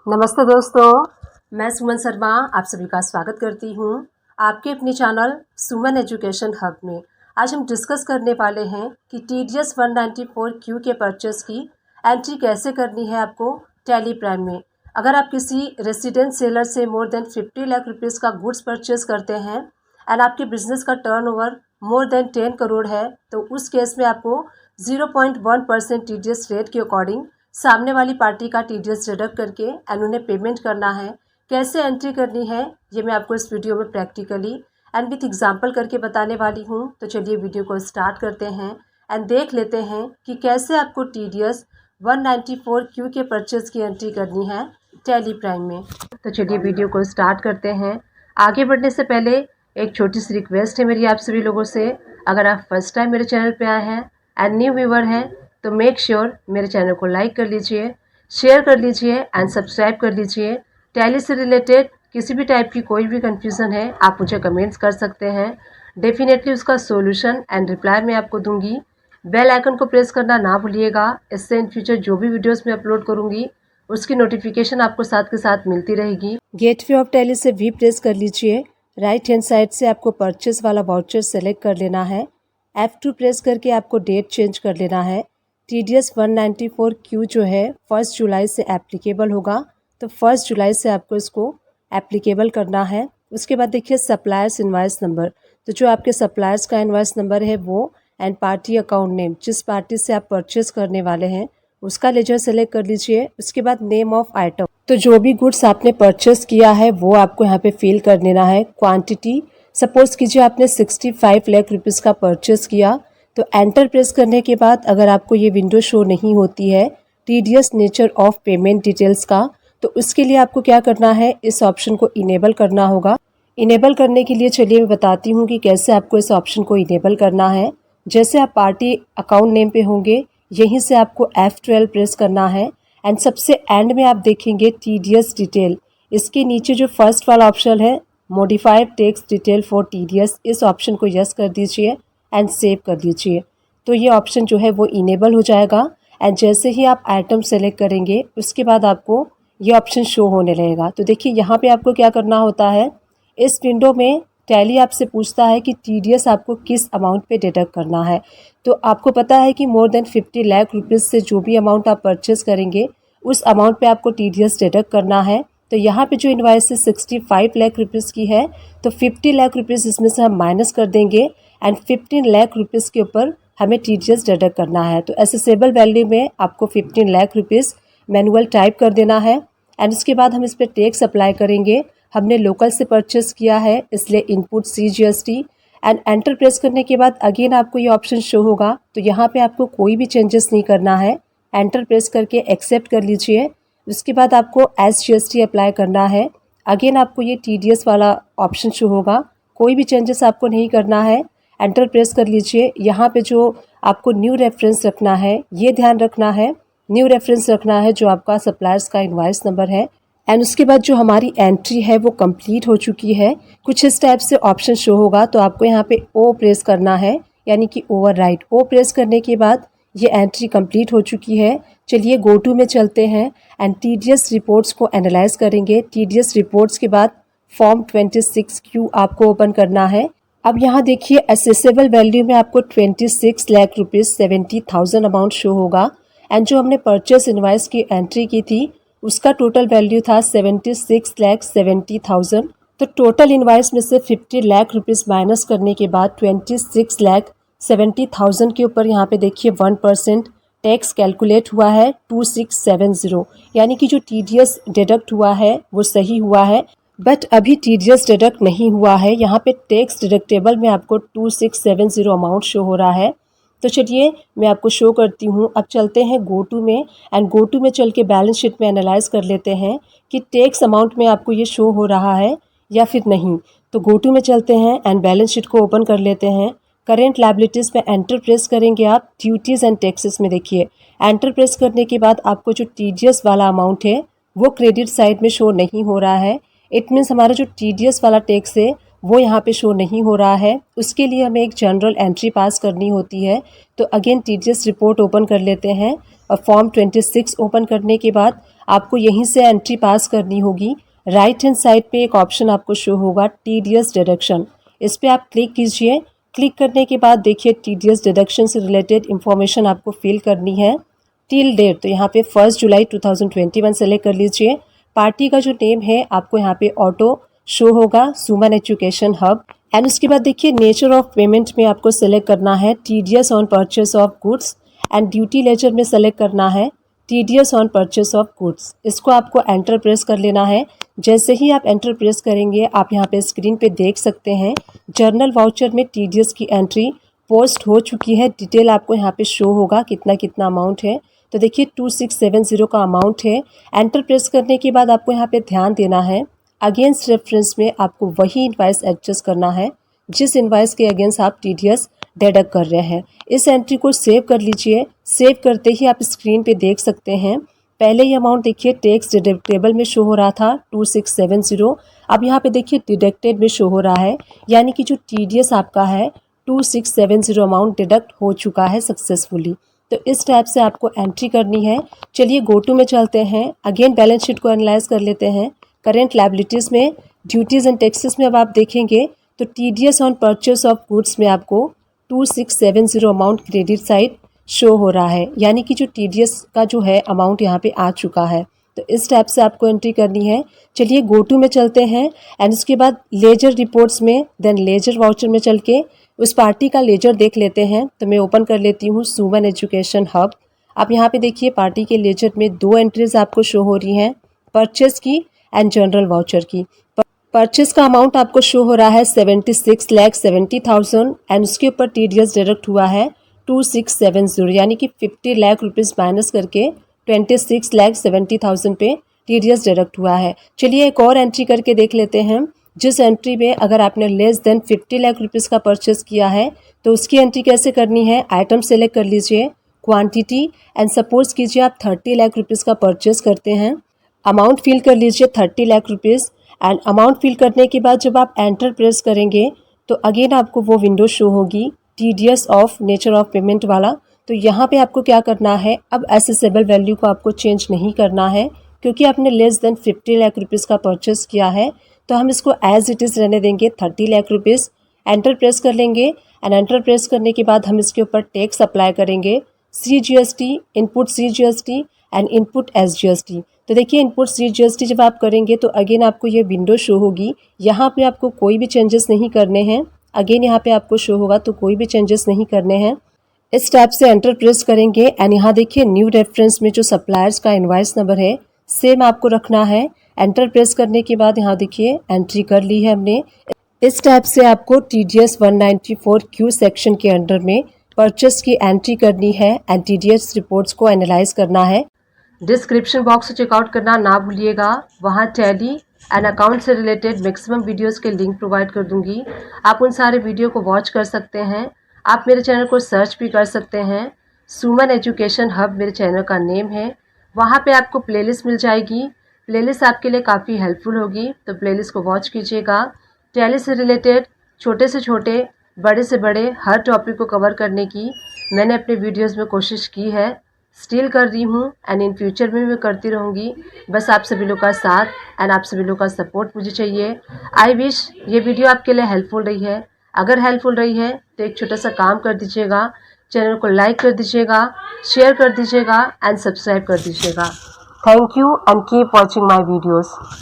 नमस्ते दोस्तों, मैं सुमन शर्मा आप सभी का स्वागत करती हूँ आपके अपने चैनल सुमन एजुकेशन हब में। आज हम डिस्कस करने वाले हैं कि TDS 194Q के परचेस की एंट्री कैसे करनी है आपको टैली प्राइम में। अगर आप किसी रेसिडेंट सेलर से मोर देन 50 लाख रुपीज़ का गुड्स परचेस करते हैं एंड आपके बिजनेस का टर्नओवर मोर देन 10 करोड़ है, तो उस केस में आपको 0.1% TDS रेट के अकॉर्डिंग सामने वाली पार्टी का TDS डिडक्ट करके एंड उन्हें पेमेंट करना है। कैसे एंट्री करनी है ये मैं आपको इस वीडियो में प्रैक्टिकली एंड विथ एग्जांपल करके बताने वाली हूँ। तो चलिए वीडियो को स्टार्ट करते हैं एंड देख लेते हैं कि कैसे आपको TDS 194Q के परचेज की एंट्री करनी है टैली प्राइम में। तो चलिए वीडियो को स्टार्ट करते हैं। आगे बढ़ने से पहले एक छोटी सी रिक्वेस्ट है मेरी आप सभी लोगों से, अगर आप फर्स्ट टाइम मेरे चैनल पे आए हैं एंड न्यू व्यूवर हैं तो मेक श्योर मेरे चैनल को लाइक कर लीजिए, शेयर कर लीजिए एंड सब्सक्राइब कर लीजिए। टैली से रिलेटेड किसी भी टाइप की कोई भी कंफ्यूजन है आप मुझे कमेंट्स कर सकते हैं, डेफिनेटली उसका सॉल्यूशन एंड रिप्लाई मैं आपको दूंगी। बेल आइकन को प्रेस करना ना भूलिएगा, इससे इन फ्यूचर जो भी वीडियोस मैं अपलोड करूंगी उसकी नोटिफिकेशन आपको साथ के साथ मिलती रहेगी। गेटवे ऑफ टैली से भी प्रेस कर लीजिए। राइट हैंड साइड से आपको परचेस वाला वाउचर सेलेक्ट कर लेना है। F2 प्रेस करके आपको डेट चेंज कर लेना है। TDS 194Q जो है 1 जुलाई से एप्लीकेबल होगा, तो 1 जुलाई से आपको इसको एप्लीकेबल करना है। उसके बाद देखिए सप्लायर्स इनवाइस नंबर, तो जो आपके सप्लायर्स का इनवाइस नंबर है वो एंड पार्टी अकाउंट नेम, जिस पार्टी से आप परचेस करने वाले हैं उसका लेजर सेलेक्ट कर लीजिए। उसके बाद नेम ऑफ आइटम, तो जो भी गुड्स आपने परचेस किया है वो आपको यहाँ पे फिल कर देना है। क्वांटिटी, सपोज कीजिए आपने 65 लाख रुपीज़ का परचेस किया, तो एंटर प्रेस करने के बाद अगर आपको ये विंडो शो नहीं होती है TDS nature of payment details का, तो उसके लिए आपको क्या करना है, इस ऑप्शन को इनेबल करना होगा। इनेबल करने के लिए चलिए मैं बताती हूँ कि कैसे आपको इस ऑप्शन को इनेबल करना है। जैसे आप पार्टी अकाउंट नेम पे होंगे यहीं से आपको F12 प्रेस करना है एंड सबसे एंड में आप देखेंगे TDS डिटेल। इसके नीचे जो फर्स्ट वाला ऑप्शन है modified text detail for TDS, इस ऑप्शन को यस कर दीजिए एंड सेव कर दीजिए। तो ये ऑप्शन जो है वो इनेबल हो जाएगा एंड जैसे ही आप आइटम सेलेक्ट करेंगे उसके बाद आपको ये ऑप्शन शो होने लगेगा। तो देखिए यहाँ पे आपको क्या करना होता है, इस विंडो में टैली आपसे पूछता है कि TDS आपको किस अमाउंट पे डिडक्ट करना है। तो आपको पता है कि मोर देन 50 लाख रुपीज़ से जो भी अमाउंट आप परचेस करेंगे उस अमाउंट पे आपको TDS डिडक्ट करना है। तो यहाँ पे जो इनवाइस 65 लाख रुपीज़ की है, तो 50 लाख रुपीज़ इसमें से हम माइनस कर देंगे एंड 15 लाख रुपीज़ के ऊपर हमें TDS डिडक्ट करना है। तो एसेसेबल वैल्यू में आपको 15 लाख रुपीज़ मैनुअल टाइप कर देना है एंड उसके बाद हम इस पर टैक्स अप्लाई करेंगे। हमने लोकल से परचेस किया है इसलिए input CGST and enter press करने के बाद अगेन आपको ये ऑप्शन शो होगा। तो यहाँ पे आपको कोई भी चेंजेस नहीं करना है, एंटर प्रेस करके एक्सेप्ट कर लीजिए। उसके बाद आपको SGST अप्लाई करना है। अगेन आपको ये TDS वाला ऑप्शन शो होगा, कोई भी चेंजेस आपको नहीं करना है, एंटर प्रेस कर लीजिए। यहाँ पे जो आपको न्यू रेफरेंस रखना है ये ध्यान रखना है, न्यू रेफरेंस रखना है जो आपका सप्लायर्स का इनवाइस नंबर है एंड उसके बाद जो हमारी एंट्री है वो कंप्लीट हो चुकी है। कुछ इस टाइप से ऑप्शन शो होगा, तो आपको यहाँ पे O प्रेस करना है, यानी कि ओवरराइट। O प्रेस करने के बाद ये एंट्री कंप्लीट हो चुकी है। चलिए गो टू में चलते हैं एंड TDS रिपोर्ट्स को एनालाइज करेंगे। TDS रिपोर्ट्स के बाद फॉर्म 26Q आपको ओपन करना है। अब यहाँ देखिए एसेसेबल वैल्यू में आपको 26 लाख रुपीज़ 70,000 अमाउंट शो होगा एंड जो हमने परचेस इनवाइस की एंट्री की थी उसका टोटल वैल्यू था 76 लाख 70,000। तो टोटल इनवाइस में से 50 लाख रुपीज़ माइनस करने के बाद 26 लाख 70,000 के ऊपर यहाँ पे देखिए 1% टैक्स कैलकुलेट हुआ है 2670, यानी कि जो TDS डिडक्ट हुआ है वो सही हुआ है। बट अभी TDS डिडक्ट नहीं हुआ है, यहाँ पे टैक्स डिडक्टेबल में आपको 2670 अमाउंट शो हो रहा है। तो चलिए मैं आपको शो करती हूँ। अब चलते हैं गो टू में एंड गो टू में चल के बैलेंस शीट में एनालाइज कर लेते हैं कि टैक्स अमाउंट में आपको ये शो हो रहा है या फिर नहीं। तो गो टू में चलते हैं एंड बैलेंस शीट को ओपन कर लेते हैं। करेंट लायबिलिटीज़ में एंटर प्रेस करेंगे आप। ड्यूटीज़ एंड टैक्सेस में देखिए एंटर प्रेस करने के बाद आपको जो TDS वाला अमाउंट है वो क्रेडिट साइड में शो नहीं हो रहा है। इट मीन्स हमारा जो TDS वाला टैक्स है वो यहाँ पे शो नहीं हो रहा है। उसके लिए हमें एक जनरल एंट्री पास करनी होती है। तो अगेन TDS रिपोर्ट ओपन कर लेते हैं और फॉर्म 26 ओपन करने के बाद आपको यहीं से एंट्री पास करनी होगी। राइट हैंड साइड पे एक ऑप्शन आपको शो होगा TDS डिडक्शन, इस पर आप क्लिक कीजिए। क्लिक करने के बाद देखिए TDS डिडक्शन से रिलेटेड इन्फॉर्मेशन आपको फिल करनी है। टिल डेट तो यहाँ पे 1 जुलाई 2021 सेलेक्ट कर लीजिए। पार्टी का जो नेम है आपको यहाँ पे ऑटो शो होगा, सुमन एजुकेशन हब। एंड उसके बाद देखिए नेचर ऑफ पेमेंट में आपको सेलेक्ट करना है TDS on purchase of goods, and duty ledger में सेलेक्ट करना है TDS on purchase of goods. इसको आपको एंटर प्रेस कर लेना है। जैसे ही आप एंटर प्रेस करेंगे आप यहाँ पे स्क्रीन पे देख सकते हैं जर्नल वाउचर में TDS की एंट्री पोस्ट हो चुकी है। डिटेल आपको यहाँ पे शो होगा कितना कितना अमाउंट है। तो देखिए 2670 का अमाउंट है। एंटर प्रेस करने के बाद आपको यहाँ पे ध्यान देना है अगेंस्ट रेफरेंस में आपको वही इनवाइस एडजस्ट करना है जिस इनवाइस के अगेंस्ट आप TDS डिडक्ट कर रहे हैं। इस एंट्री को सेव कर लीजिए। सेव करते ही आप स्क्रीन पे देख सकते हैं पहले ये अमाउंट देखिए टैक्स डिडक्टेबल में शो हो रहा था 2670, अब यहाँ पे देखिए डिडक्टेड में शो हो रहा है, यानी कि जो TDS आपका है 2670 अमाउंट डिडक्ट हो चुका है सक्सेसफुली। तो इस टाइप से आपको एंट्री करनी है। चलिए गो टू में चलते हैं। अगेन बैलेंस शीट को एनालाइज कर लेते हैं। करेंट लायबिलिटीज़ में ड्यूटीज़ एंड टैक्सेस में अब आप देखेंगे तो TDS on purchase of goods में आपको 2670 अमाउंट क्रेडिट साइड शो हो रहा है, यानी कि जो TDS का जो है अमाउंट यहाँ पे आ चुका है। तो इस टाइप से आपको एंट्री करनी है। चलिए गो टू में चलते हैं एंड उसके बाद लेजर रिपोर्ट्स में देन लेजर वाउचर में चल के उस पार्टी का लेजर देख लेते हैं। तो मैं ओपन कर लेती हूँ सुमन एजुकेशन हब। आप यहाँ पे देखिए पार्टी के लेजर में 2 एंट्रीज आपको शो हो रही हैं, परचेस की एंड जनरल वाउचर की। परचेस का अमाउंट आपको शो हो रहा है 76,70,000 एंड उसके ऊपर TDS डिडक्ट हुआ है 2670, यानी कि 50 लाख रुपीज़ माइनस करके 26,70,000 पे TDS डिडक्ट हुआ है। चलिए एक और एंट्री करके देख लेते हैं, जिस एंट्री में अगर आपने लेस देन 50 लाख रुपीज़ का परचेस किया है तो उसकी एंट्री कैसे करनी है। आइटम सेलेक्ट कर लीजिए, क्वांटिटी, एंड सपोज कीजिए आप 30 लाख रुपीज़ का परचेस करते हैं। अमाउंट फिल कर लीजिए 30 lakh rupees, and amount fill करने के बाद जब आप एंटर प्रेस करेंगे तो अगेन आपको वो विंडो शो होगी TDS of nature of payment वाला। तो यहाँ पे आपको क्या करना है, अब एसेसेबल वैल्यू को आपको चेंज नहीं करना है क्योंकि आपने लेस देन 50 लाख रुपीज़ का परचेस किया है, तो हम इसको एज इट इज़ रहने देंगे 30 लाख रुपीज़। एंटर प्रेस कर लेंगे एंड एंटर प्रेस करने के बाद हम इसके ऊपर टैक्स अप्लाई करेंगे CGST, input CGST and input SGST। तो देखिए इनपुट CGST जब आप करेंगे तो अगेन आपको ये विंडो शो होगी। यहाँ पे आपको कोई भी चेंजेस नहीं करने हैं। अगेन यहाँ पे आपको शो होगा तो कोई भी चेंजेस नहीं करने हैं। इस टैब से एंटर प्रेस करेंगे एंड यहाँ देखिए न्यू रेफरेंस में जो सप्लायर्स का इनवाइस नंबर है सेम आपको रखना है। एंटर प्रेस करने के बाद यहाँ देखिए एंट्री कर ली है हमने। इस टैब से आपको TDS 194Q सेक्शन के अंडर में परचेस की एंट्री करनी है एंड TDS रिपोर्ट्स को एनालाइज करना है। डिस्क्रिप्शन बॉक्स से चेकआउट करना ना भूलिएगा, वहाँ टैली एंड अकाउंट से रिलेटेड मैक्सिमम वीडियोस के लिंक प्रोवाइड कर दूंगी। आप उन सारे वीडियो को वॉच कर सकते हैं। आप मेरे चैनल को सर्च भी कर सकते हैं, सुमन एजुकेशन हब मेरे चैनल का नेम है। वहाँ पे आपको प्लेलिस्ट मिल जाएगी। प्लेलिस्ट आपके लिए काफ़ी हेल्पफुल होगी, तो प्लेलिस्ट को वॉच कीजिएगा। टैली से रिलेटेड छोटे से छोटे, बड़े से बड़े हर टॉपिक को कवर करने की मैंने अपने वीडियोज़ में कोशिश की है, स्टिल कर रही हूँ एंड इन फ्यूचर में भी करती रहूँगी। बस आप सभी लोग का साथ एंड आप सभी लोग का सपोर्ट मुझे चाहिए। आई विश ये वीडियो आपके लिए हेल्पफुल रही है। अगर हेल्पफुल रही है तो एक छोटा सा काम कर दीजिएगा, चैनल को लाइक कर दीजिएगा, शेयर कर दीजिएगा एंड सब्सक्राइब कर दीजिएगा। Thank you and keep watching my videos.